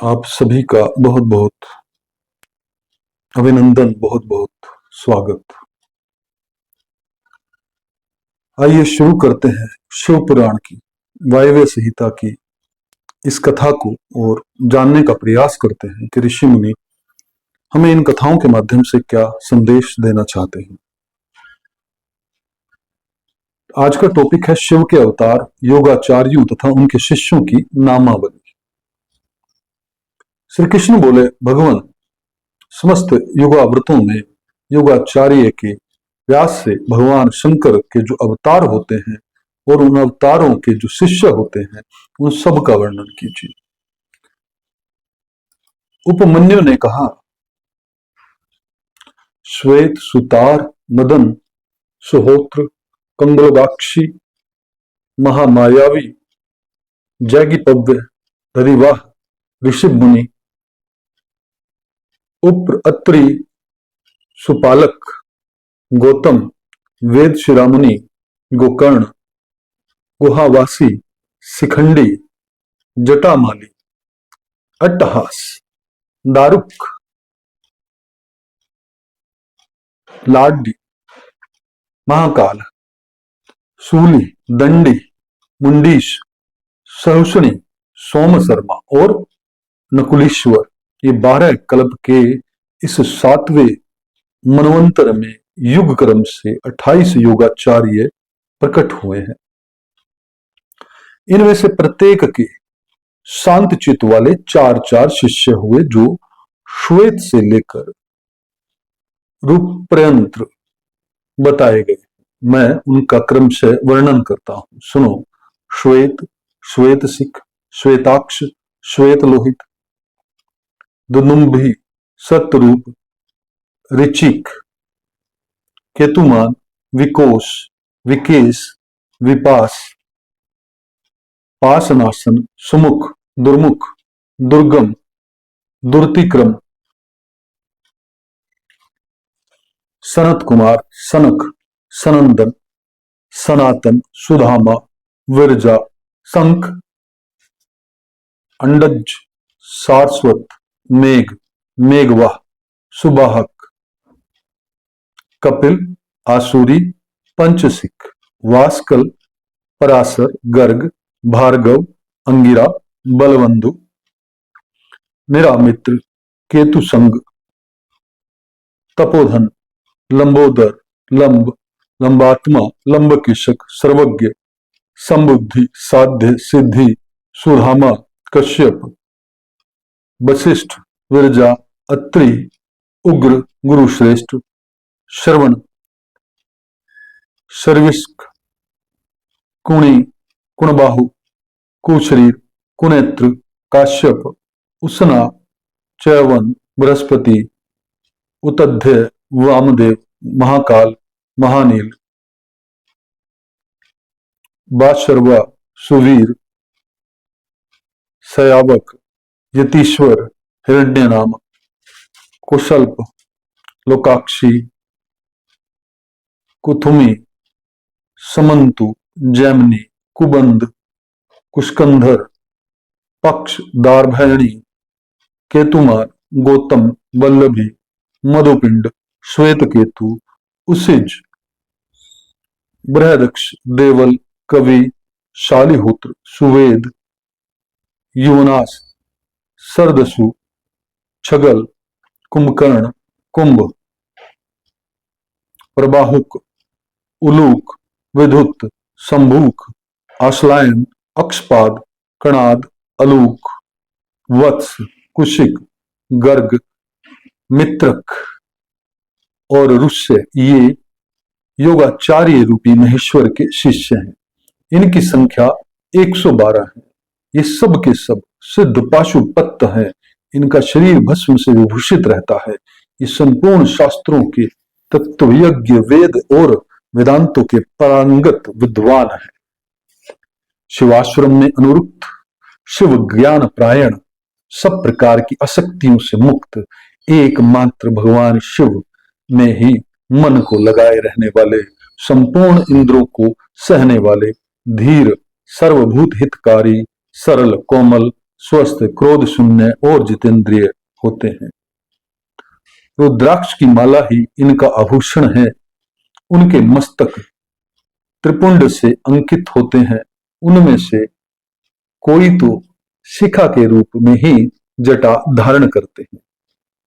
आप सभी का बहुत बहुत अभिनंदन, बहुत बहुत स्वागत। आइए शुरू करते हैं शिव पुराण की, वायव्य संहिता की इस कथा को और जानने का प्रयास करते हैं कि ऋषि मुनि हमें इन कथाओं के माध्यम से क्या संदेश देना चाहते हैं। आज का टॉपिक है शिव के अवतार, योगाचार्यों तथा उनके शिष्यों की नामावली। श्री कृष्ण बोले, भगवान, समस्त योगाव्रतों में योगाचार्य के व्यास से भगवान शंकर के जो अवतार होते हैं और उन अवतारों के जो शिष्य होते हैं उन सब का वर्णन कीजिए। उपमन्यु ने कहा, श्वेत सुतार मदन सुहोत्र कंगलवाक्षी महामायावी जैगिपव्य हरिवाह ऋषभ मुनि उप्र अत्रि सुपालक गौतम वेद शिरामुनि गोकर्ण गुहावासी शिखंडी जटामाली अट्टहास दारुक लाडी महाकाल सूली दंडी मुंडीश सहसनी सोम शर्मा और नकुलेश्वर, ये 12 कल्प के इस 7वें मनवंतर में युग क्रम से 28 योगाचार्य प्रकट हुए हैं। इनमें से प्रत्येक के शांत चित्त वाले 4 शिष्य हुए जो श्वेत से लेकर रूप पर्यंत बताए गए। मैं उनका क्रम से वर्णन करता हूं, सुनो। श्वेत, श्वेत सिख, श्वेताक्ष, श्वेत लोहित, दुनुम्भी, सतरूप, ऋचिक, केतुमान, विकोश, विकेश, विपास, पासनासन, सुमुख, दुर्मुख, दुर्गम, दुर्तिक्रम, सनत कुमार, सनक, सनंदन, सनातन, सुधामा, विरजा, शंख, अंडज, सारस्वत, मेघ, मेघवाह, सुबाहक, कपिल, आसुरी, पंचसिक, वास्कल, पराशर, गर्ग, भार्गव, अंगिरा, बलवंधु, निरामित्र, केतुसंग, तपोधन, लंबोदर, लंब, लंबात्मा, लंबकिशक, सर्वज्ञ, संबुद्धि, साध्य, सिद्धि, सुधामा, कश्यप, वशिष्ठ, विरजा, अत्रि, उग्र, गुरुश्रेष्ठ, श्रवण, शर्विष्क, कुणी, कुणबाहु, कुशरीर, कुनेत्र, काश्यप, उसना, चैवन, बृहस्पति, उतध्य, वामदेव, महाकाल, महानील, बाशर्वा, सुवीर, सयावक, यतीश्वर, हिरण्यनाम, कुशल्प, लोकाक्षी, कुथुमी, समंतु, जैमनी, कुबंध, कुष्कंधर, पक्ष, दारभैणी, केतुमार, गौतम, वल्लभी, मधुपिंड, श्वेत केतु, उसिज, बृहदक्ष, देवल, कवि, शालिहोत्र, सुवेद, युवनास, सरदसु, छगल, कुंभकर्ण, कुंभ, प्रबाहुक, उलूक, विधुत, संभूक, आश्लायन, अक्षपाद, कणाद, अलूक, वत्स, कुशिक, गर्ग, मित्रक और रुष्य, ये योगाचार्य रूपी महेश्वर के शिष्य हैं। इनकी संख्या 112 है। ये सब के सब सिद्ध पाशुपत हैं। इनका शरीर भस्म से विभूषित रहता है। ये संपूर्ण शास्त्रों के तत्वयज्ञ, वेद और वेदांतों के पारंगत विद्वान है। शिवाश्रम में अनुरुक्त, शिव ज्ञान प्रायण, सब प्रकार की आसक्तियों से मुक्त, एकमात्र भगवान शिव में ही मन को लगाए रहने वाले, संपूर्ण इंद्रों को सहने वाले, धीर, सर्वभूत हितकारी, सरल, कोमल, स्वस्थ, क्रोध शून्य और जितेंद्रिय होते हैं। रुद्राक्ष की माला ही इनका आभूषण है। उनके मस्तक त्रिपुंड से अंकित होते हैं। उनमें से कोई तो शिखा के रूप में ही जटा धारण करते हैं,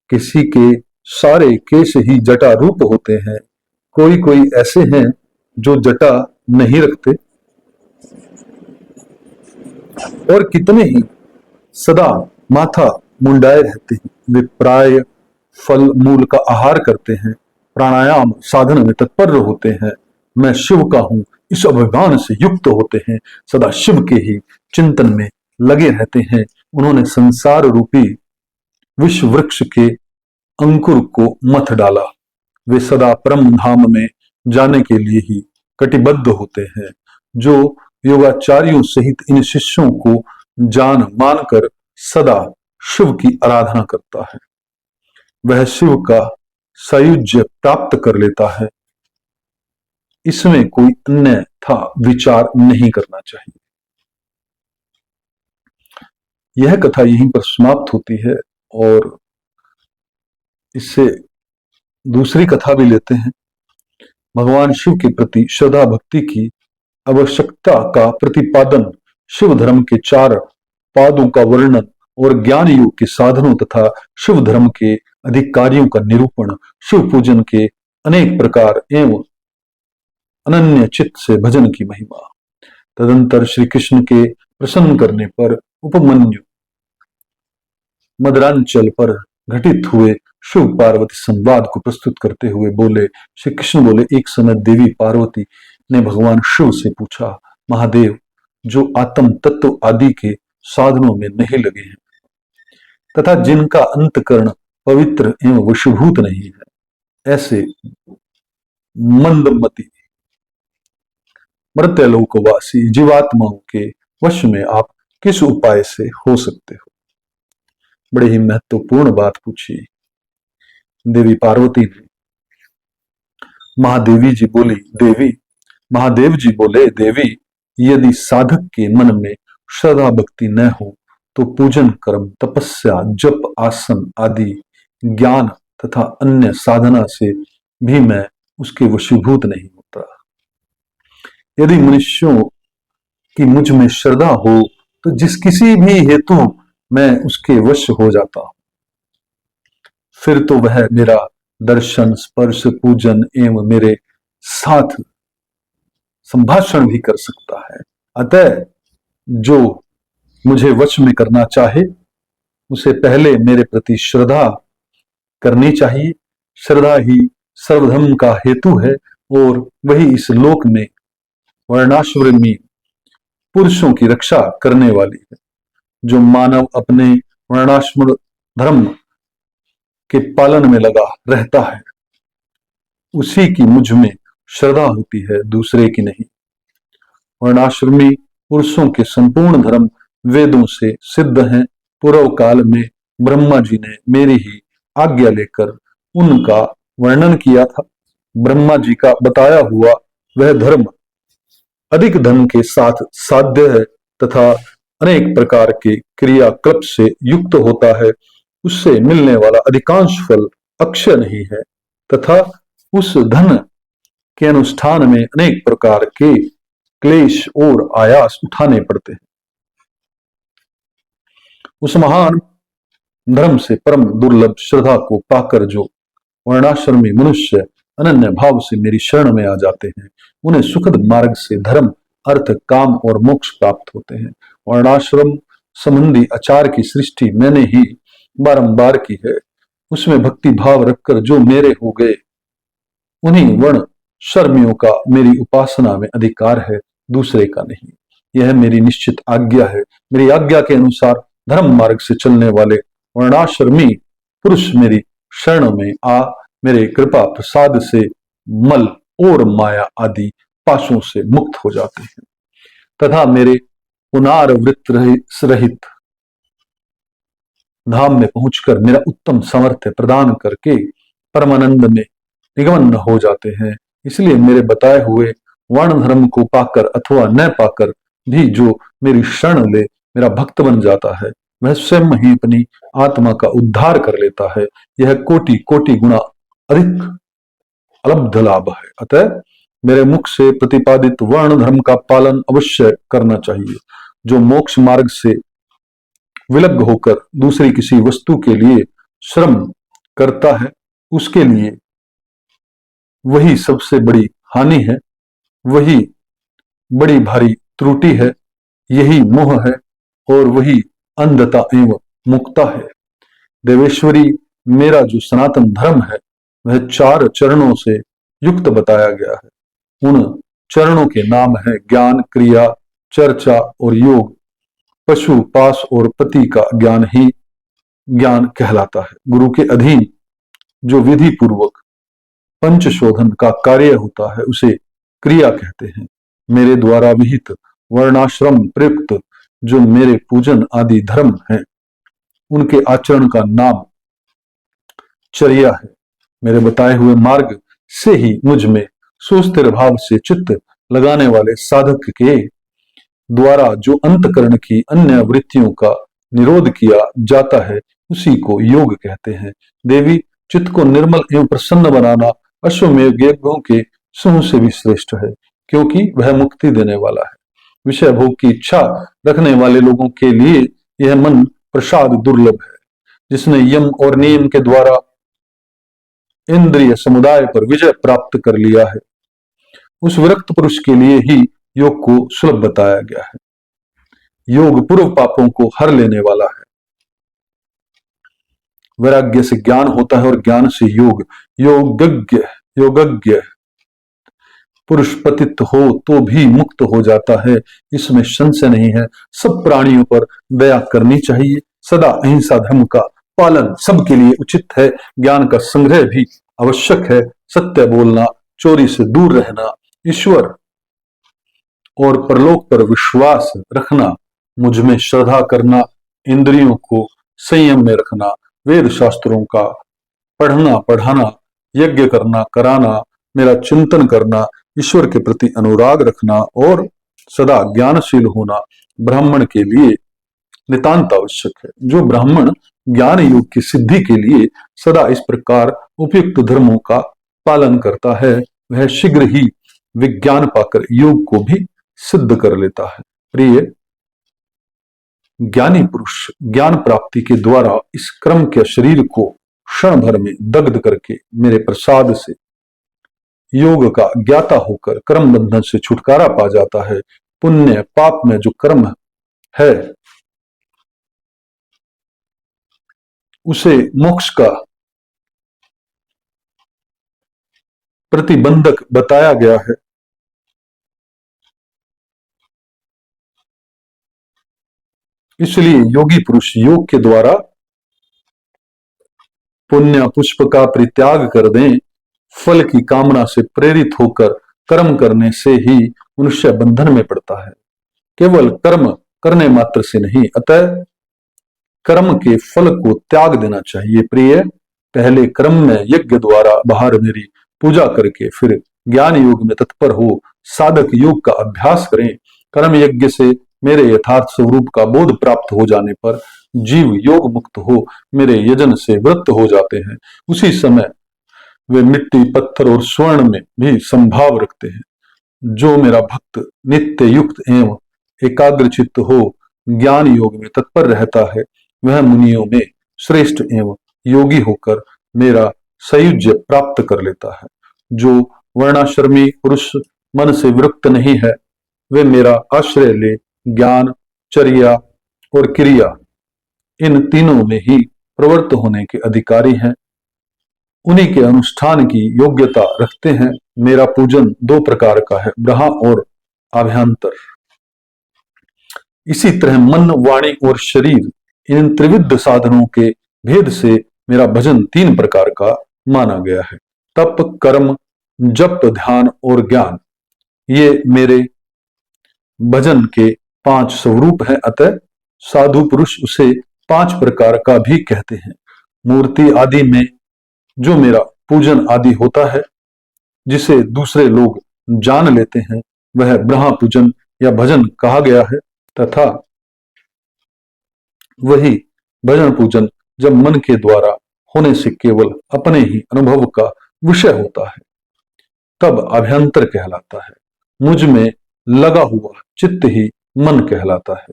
किसी के सारे केश ही जटा रूप होते हैं, कोई कोई ऐसे हैं जो जटा नहीं रखते, और कितने ही सदा माथा मुंडाए रहते हैं। वे प्राय फल मूल का आहार करते हैं, प्राणायाम साधन में तत्पर होते हैं। मैं शिव का हूं इस अभिमान से युक्त होते हैं, सदा शिव के ही चिंतन में लगे रहते हैं। उन्होंने संसार रूपी विश्व वृक्ष के अंकुर को मथ डाला। वे सदा परम धाम में जाने के लिए ही कटिबद्ध होते हैं। जो योगाचार्यों सहित इन शिष्यों को जान मानकर सदा शिव की आराधना करता है, वह शिव का सायुज्य प्राप्त कर लेता है। इसमें कोई अन्यथा विचार नहीं करना चाहिए। यह कथा यहीं पर समाप्त होती है और इससे दूसरी कथा भी लेते हैं। भगवान शिव के प्रति श्रद्धा भक्ति की आवश्यकता का प्रतिपादन, शिव धर्म के 4 पादों का वर्णन और ज्ञान योग के साधनों तथा शिव धर्म के अधिकारियों का निरूपण, शिव पूजन के अनेक प्रकार एवं अनन्य चित्त से भजन की महिमा। तदंतर श्री कृष्ण के प्रसन्न करने पर उपमन्यु मदरांचल पर घटित हुए शिव पार्वती संवाद को प्रस्तुत करते हुए बोले, श्री कृष्ण बोले, एक समय देवी पार्वती ने भगवान शिव से पूछा, महादेव, जो आत्म तत्व आदि के साधनों में नहीं लगे हैं तथा जिनका अंतकरण पवित्र एवं वशीभूत नहीं है, ऐसे मंदमती मर्त्यलोकवासी जीवात्माओं के वश में आप किस उपाय से हो सकते हो? बड़े ही महत्वपूर्ण बात पूछी देवी पार्वती ने। महादेवी जी बोली, देवी, महादेव जी बोले, देवी, यदि साधक के मन में श्रद्धा भक्ति न हो तो पूजन कर्म तपस्या जप आसन आदि ज्ञान तथा अन्य साधना से भी मैं उसके वशीभूत नहीं होता। यदि मनुष्यों की मुझ में श्रद्धा हो तो जिस किसी भी हेतु मैं उसके वश हो जाता हूं, फिर तो वह मेरा दर्शन स्पर्श पूजन एवं मेरे साथ संभाषण भी कर सकता है। अतः जो मुझे वश में करना चाहे उसे पहले मेरे प्रति श्रद्धा करनी चाहिए। श्रद्धा ही सर्वधर्म का हेतु है और वही इस लोक में वर्णाश्रमी पुरुषों की रक्षा करने वाली है। जो मानव अपने वर्णाश्रम धर्म के पालन में लगा रहता है उसी की मुझ में श्रद्धा होती है, दूसरे की नहीं। वर्णाश्रमी पुरुषों के संपूर्ण धर्म वेदों से सिद्ध हैं। पूर्व काल में ब्रह्मा जी ने मेरी ही आज्ञा लेकर उनका वर्णन किया था। ब्रह्मा जी का बताया हुआ वह धर्म अधिक धन के साथ साध्य है तथा अनेक प्रकार के क्रियाकल्प से युक्त होता है। उससे मिलने वाला अधिकांश फल अक्षय नहीं है तथा उस धन के अनुष्ठान में अनेक प्रकार के क्लेश और आयास उठाने पड़ते हैं। उस महान धर्म से परम दुर्लभ श्रद्धा को पाकर जो वर्णाश्रमी मनुष्य अनन्य भाव से मेरी शरण में आ जाते हैं, उन्हें सुखद मार्ग से धर्म अर्थ काम और मोक्ष प्राप्त होते हैं। वर्णाश्रम संबंधी आचार की सृष्टि मैंने ही बारंबार की है। उसमें भक्ति भाव रखकर जो मेरे हो गए, उन्हीं वर्ण शर्मियों का मेरी उपासना में अधिकार है, दूसरे का नहीं। यह मेरी निश्चित आज्ञा है। मेरी आज्ञा के अनुसार धर्म मार्ग से चलने वाले वर्णाश्रमी पुरुष मेरी शरण में आ मेरे कृपा प्रसाद से मल और माया आदि पाशों से मुक्त हो जाते हैं तथा मेरे पुनरावृत्त रहित धाम में पहुंचकर मेरा उत्तम सामर्थ्य प्रदान करके परमानंद में निगमन हो जाते हैं। इसलिए मेरे बताए हुए वर्ण धर्म को पाकर अथवा न पाकर भी जो मेरी शरण ले मेरा भक्त बन जाता है, वह स्वयं ही अपनी आत्मा का उद्धार कर लेता है। यह कोटि कोटि गुना अधिक अलब्ध लाभ है। अतः मेरे मुख से प्रतिपादित वर्ण धर्म का पालन अवश्य करना चाहिए। जो मोक्ष मार्ग से विलग होकर दूसरी किसी वस्तु के लिए श्रम करता है, उसके लिए वही सबसे बड़ी हानि है, वही बड़ी भारी त्रुटि है, यही मोह है और वही अंधता एवं मुक्ता है। देवेश्वरी, मेरा जो सनातन धर्म है वह 4 चरणों से युक्त बताया गया है। उन चरणों के नाम है ज्ञान, क्रिया, चर्चा और योग। पशु, पास और पति का ज्ञान ही ज्ञान कहलाता है। गुरु के अधीन जो विधि पूर्वक पंचशोधन का कार्य होता है उसे क्रिया कहते हैं। मेरे द्वारा विहित वर्णाश्रम प्रयुक्त जो मेरे पूजन आदि धर्म हैं, उनके आचरण का नाम चर्या है। मेरे बताए हुए मार्ग से ही मुझ में सुस्थिर भाव से चित्त लगाने वाले साधक के द्वारा जो अंतकरण की अन्य वृत्तियों का निरोध किया जाता है, उसी को योग कहते हैं। देवी, चित्त को निर्मल एवं प्रसन्न बनाना अश्वमेध यज्ञों के समूह से भी श्रेष्ठ है, क्योंकि वह मुक्ति देने वाला है। विषय भोग की इच्छा रखने वाले लोगों के लिए यह मन प्रसाद दुर्लभ है। जिसने यम और नियम के द्वारा इंद्रिय समुदाय पर विजय प्राप्त कर लिया है, उस विरक्त पुरुष के लिए ही योग को सुलभ बताया गया है। योग पूर्व पापों को हर लेने वाला है। वैराग्य से ज्ञान होता है और ज्ञान से योग। योगज्ञ पुरुष पतित हो तो भी मुक्त हो जाता है, इसमें संशय नहीं है। सब प्राणियों पर दया करनी चाहिए। सदा अहिंसा धर्म का पालन सबके लिए उचित है। ज्ञान का संग्रह भी आवश्यक है। सत्य बोलना, चोरी से दूर रहना, ईश्वर और परलोक पर विश्वास रखना, मुझ में श्रद्धा करना, इंद्रियों को संयम में रखना, वेद शास्त्रों का पढ़ना पढ़ाना, यज्ञ करना कराना, मेरा चिंतन करना, ईश्वर के प्रति अनुराग रखना और सदा ज्ञानशील होना ब्राह्मण के लिए नितांत आवश्यक है। जो ब्राह्मण ज्ञान योग की सिद्धि के लिए सदा इस प्रकार उपयुक्त धर्मों का पालन करता है, वह शीघ्र ही विज्ञान पाकर योग को भी सिद्ध कर लेता है। प्रिय, ज्ञानी पुरुष ज्ञान प्राप्ति के द्वारा इस क्रम के शरीर को क्षण भर में दग्ध करके मेरे प्रसाद से योग का ज्ञाता होकर कर्म बंधन से छुटकारा पा जाता है। पुण्य पाप में जो कर्म है उसे मोक्ष का प्रतिबंधक बताया गया है। इसलिए योगी पुरुष योग के द्वारा पुण्य पुष्प का परित्याग कर दें। फल की कामना से प्रेरित होकर कर्म करने से ही मनुष्य बंधन में पड़ता है, केवल कर्म करने मात्र से नहीं। अतः कर्म के फल को त्याग देना चाहिए। प्रिय, पहले कर्म में यज्ञ द्वारा बाहर मेरी पूजा करके फिर ज्ञान योग में तत्पर हो साधक योग का अभ्यास करें। कर्म यज्ञ से मेरे यथार्थ स्वरूप का बोध प्राप्त हो जाने पर जीव योग मुक्त हो मेरे यजन से वृत्त हो जाते हैं। उसी समय वे मिट्टी, पत्थर और स्वर्ण में भी संभाव रखते हैं। जो मेरा भक्त नित्य युक्त एवं एकाग्रचित्त हो ज्ञान योग में तत्पर रहता है, वह मुनियों में श्रेष्ठ एवं योगी होकर मेरा सायुज्य प्राप्त कर लेता है। जो वर्णाश्रमी पुरुष मन से विरक्त नहीं है, वे मेरा आश्रय ले ज्ञान, चर्या और क्रिया इन तीनों में ही प्रवृत्त होने के अधिकारी हैं। उन्हीं के अनुष्ठान की योग्यता रखते हैं। मेरा पूजन 2 प्रकार का है, ब्रहा और आभ्यंतर। इसी तरह मन, वाणी और शरीर इन त्रिविध साधनों के भेद से मेरा भजन 3 प्रकार का माना गया है। तप, कर्म, जप, ध्यान और ज्ञान, ये मेरे भजन के 5 स्वरूप हैं। अतः साधु पुरुष उसे 5 प्रकार का भी कहते हैं। मूर्ति आदि में जो मेरा पूजन आदि होता है, जिसे दूसरे लोग जान लेते हैं, वह ब्रह्म पूजन या भजन कहा गया है। तथा वही भजन पूजन जब मन के द्वारा होने से केवल अपने ही अनुभव का विषय होता है, तब अभ्यंतर कहलाता है। मुझ में लगा हुआ चित्त ही मन कहलाता है।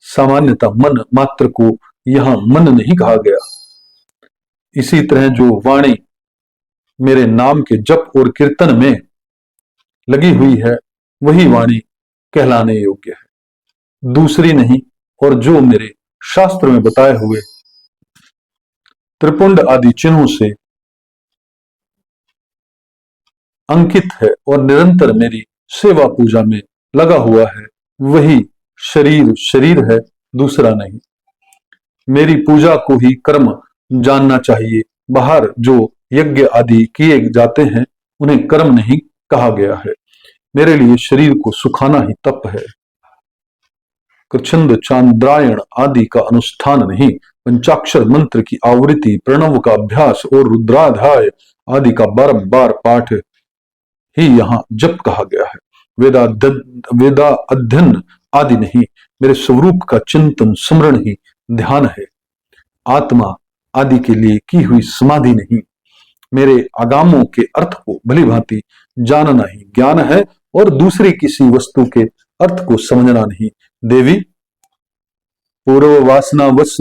सामान्यतः मन मात्र को यहां मन नहीं कहा गया। इसी तरह जो वाणी मेरे नाम के जप और कीर्तन में लगी हुई है, वही वाणी कहलाने योग्य है, दूसरी नहीं। और जो मेरे शास्त्र में बताए हुए त्रिपुंड आदि चिन्हों से अंकित है और निरंतर मेरी सेवा पूजा में लगा हुआ है, वही शरीर शरीर है, दूसरा नहीं। मेरी पूजा को ही कर्म जानना चाहिए। बाहर जो यज्ञ आदि किए जाते हैं, उन्हें कर्म नहीं कहा गया है। मेरे लिए शरीर को सुखाना ही तप है। कृच्छ्र चांद्रायण आदि का अनुष्ठान नहीं, पंचाक्षर मंत्र की आवृत्ति, प्रणव का अभ्यास और रुद्राध्याय आदि का बारंबार पाठ ही यहाँ जप कहा गया है। वेदा अध्ययन आदि नहीं, मेरे स्वरूप का चिंतन स्मरण ही ध्यान है। आत्मा आदि के लिए की हुई समाधि नहीं, मेरे आगामों के अर्थ को भली भांति जानना ही ज्ञान है और दूसरी किसी वस्तु के अर्थ को समझना नहीं। देवी, पूर्व वासनावश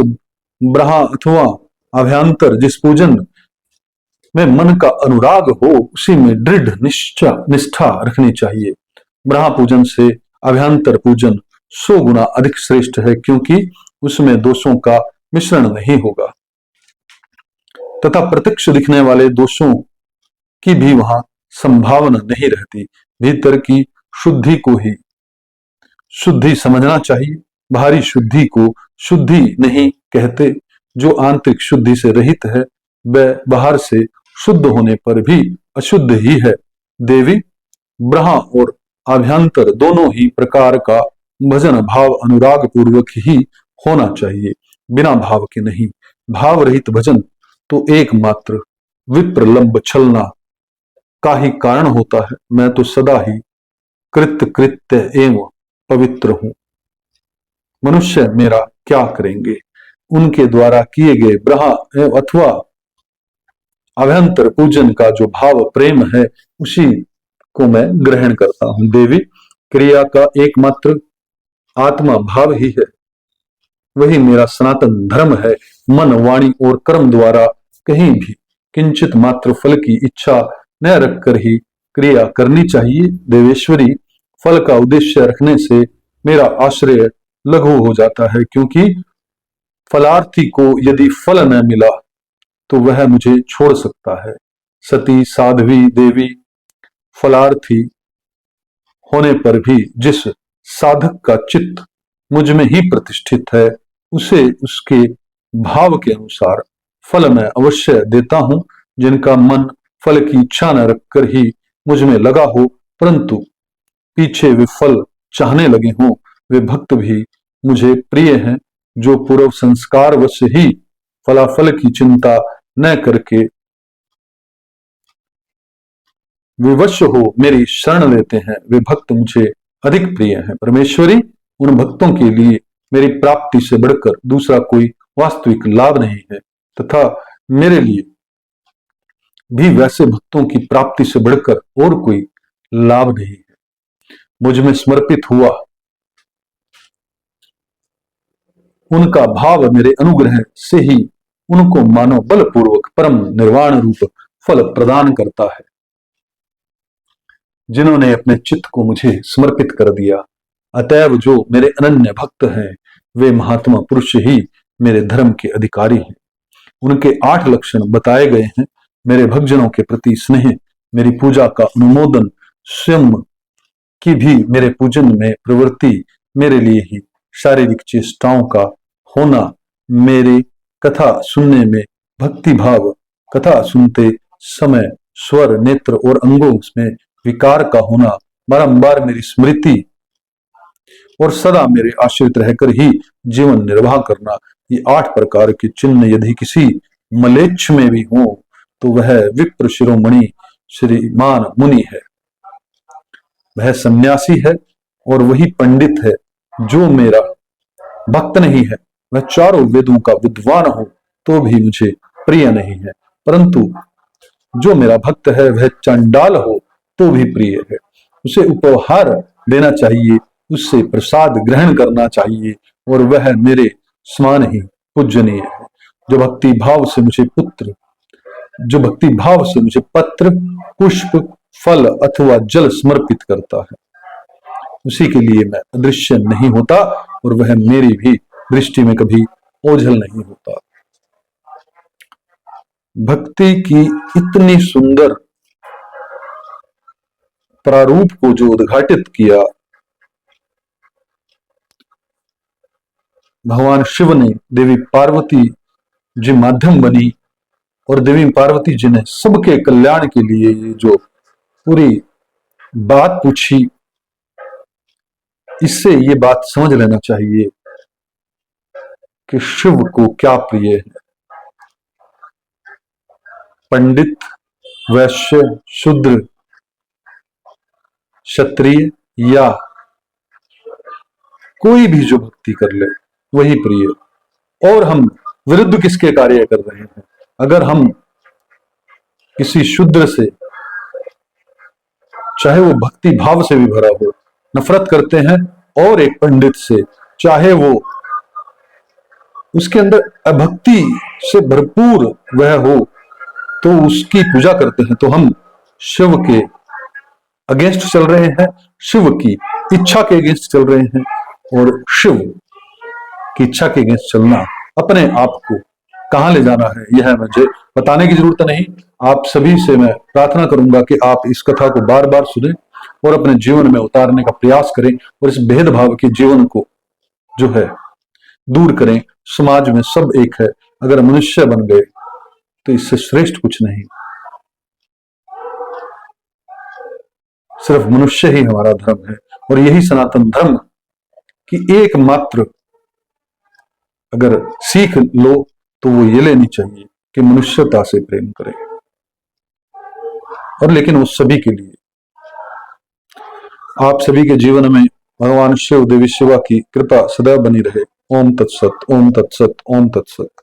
ब्रहा अथवा अभ्यंतर जिस पूजन में मन का अनुराग हो, उसी में दृढ़ निष्ठा रखनी चाहिए। ब्रहा पूजन से अभ्यंतर पूजन 100 गुना अधिक श्रेष्ठ है, क्योंकि उसमें दोषों का मिश्रण नहीं होगा तथा प्रत्यक्ष दिखने वाले दोषों की भी वहां संभावना नहीं रहती। भीतर की शुद्धि को ही शुद्धि समझना चाहिए। बाहरी शुद्धि को शुद्धि नहीं कहते। जो आंतरिक शुद्धि से रहित है, वह बाहर से शुद्ध होने पर भी अशुद्ध ही है। देवी, ब्रहा और आभ्यंतर दोनों ही प्रकार का भजन भाव अनुराग पूर्वक ही होना चाहिए, बिना भाव के नहीं। भाव रहित भजन तो एकमात्र विप्रलंब छलना का ही कारण होता है। मैं तो सदा ही कृत्य एवं पवित्र हूं। मनुष्य मेरा क्या करेंगे? उनके द्वारा किए गए ब्रहा अथवा अभ्यंतर पूजन का जो भाव प्रेम है, उसी को मैं ग्रहण करता हूं। देवी, क्रिया का एकमात्र आत्मा भाव ही है, वही मेरा सनातन धर्म है। मन, वाणी और कर्म द्वारा कहीं भी किंचित मात्र फल की इच्छा न रखकर ही क्रिया करनी चाहिए। देवेश्वरी, फल का उद्देश्य रखने से मेरा आश्रय लघु हो जाता है, क्योंकि फलार्थी को यदि फल न मिला तो वह मुझे छोड़ सकता है। सती, साध्वी, देवी, फलार्थी होने पर भी जिस साधक का चित्त मुझ में ही प्रतिष्ठित है, उसे उसके भाव के अनुसार फल मैं अवश्य देता हूं। जिनका मन फल की इच्छा न रखकर ही मुझ में लगा हो, परंतु पीछे वे फल चाहने लगे हों, वे भक्त भी मुझे प्रिय हैं। जो पूर्व संस्कार वश ही फलाफल की चिंता न करके विवश हो मेरी शरण लेते हैं, वे भक्त मुझे अधिक प्रिय हैं। परमेश्वरी, उन भक्तों के लिए मेरी प्राप्ति से बढ़कर दूसरा कोई वास्तविक लाभ नहीं है, तथा मेरे लिए भी वैसे भक्तों की प्राप्ति से बढ़कर और कोई लाभ नहीं है। मुझ में समर्पित हुआ उनका भाव मेरे अनुग्रह से ही उनको मानव बलपूर्वक परम निर्वाण रूप फल प्रदान करता है। जिन्होंने अपने चित्त को मुझे समर्पित कर दिया, अतएव जो मेरे अनन्य भक्त हैं, वे महात्मा पुरुष ही मेरे धर्म के अधिकारी हैं। उनके 8 लक्षण बताए गए हैं। मेरे भक्तजनों के प्रति स्नेह, मेरी पूजा का अनुमोदन, स्वयं की भी मेरे पूजन में प्रवृत्ति, मेरे लिए ही शारीरिक चेष्टाओं का होना, मेरी कथा सुनने में भक्ति भाव, कथा सुनते समय स्वर, नेत्र और अंगों में विकार का होना, बारंबार मेरी स्मृति और सदा मेरे आश्रित रहकर ही जीवन निर्वाह करना, ये 8 प्रकार के चिन्ह यदि किसी मलेच्छ में भी हो, तो वह विप्र शिरोमणि श्रीमान मुनि है। वह सन्यासी है और वही पंडित है जो मेरा भक्त नहीं है, वह चारों वेदों का विद्वान हो तो भी मुझे प्रिय नहीं है, परंतु जो मेरा भक्त है वह चंडाल हो तो भी प्रिय है। उसे उपहार देना चाहिए, उससे प्रसाद ग्रहण करना चाहिए, और वह मेरे समान ही पूजनीय है। जो भक्ति भाव से मुझे पत्र, पुष्प, फल अथवा जल समर्पित करता है, उसी के लिए मैं अदृश्य नहीं होता और वह मेरी भी दृष्टि में कभी ओझल नहीं होता। भक्ति की इतनी सुंदर प्रारूप को जो उद्घाटित किया भगवान शिव ने, देवी पार्वती जी माध्यम बनी और देवी पार्वती जी ने सबके कल्याण के लिए ये जो पूरी बात पूछी, इससे ये बात समझ लेना चाहिए कि शिव को क्या प्रिय है। पंडित, वैश्य, शूद्र, क्षत्रिय या कोई भी जो भक्ति कर ले वही प्रिय। और हम विरुद्ध किसके कार्य कर रहे हैं? अगर हम किसी शूद्र से, चाहे वो भक्ति भाव से भी भरा हो, नफरत करते हैं, और एक पंडित से, चाहे वो उसके अंदर अभक्ति से भरपूर वह हो, तो उसकी पूजा करते हैं, तो हम शिव के अगेंस्ट चल रहे हैं, शिव की इच्छा के अगेंस्ट चल रहे हैं। और शिव की इच्छा के अगेंस्ट चलना अपने आप को कहां ले जाना है यह मुझे बताने की जरूरत नहीं। आप सभी से मैं प्रार्थना करूंगा कि आप इस कथा को बार बार सुनें और अपने जीवन में उतारने का प्रयास करें, और इस भेदभाव के जीवन को जो है दूर करें। समाज में सब एक है, अगर मनुष्य बन गए तो इससे श्रेष्ठ कुछ नहीं, सिर्फ मनुष्य ही हमारा धर्म है। और यही सनातन धर्म की एकमात्र अगर सीख लो तो वो ये लेनी चाहिए कि मनुष्यता से प्रेम करें, और लेकिन वो सभी के लिए। आप सभी के जीवन में भगवान शिव, देवी शिवा की कृपा सदैव बनी रहे। ओम तत्सत, ओम तत्सत, ओम तत्सत।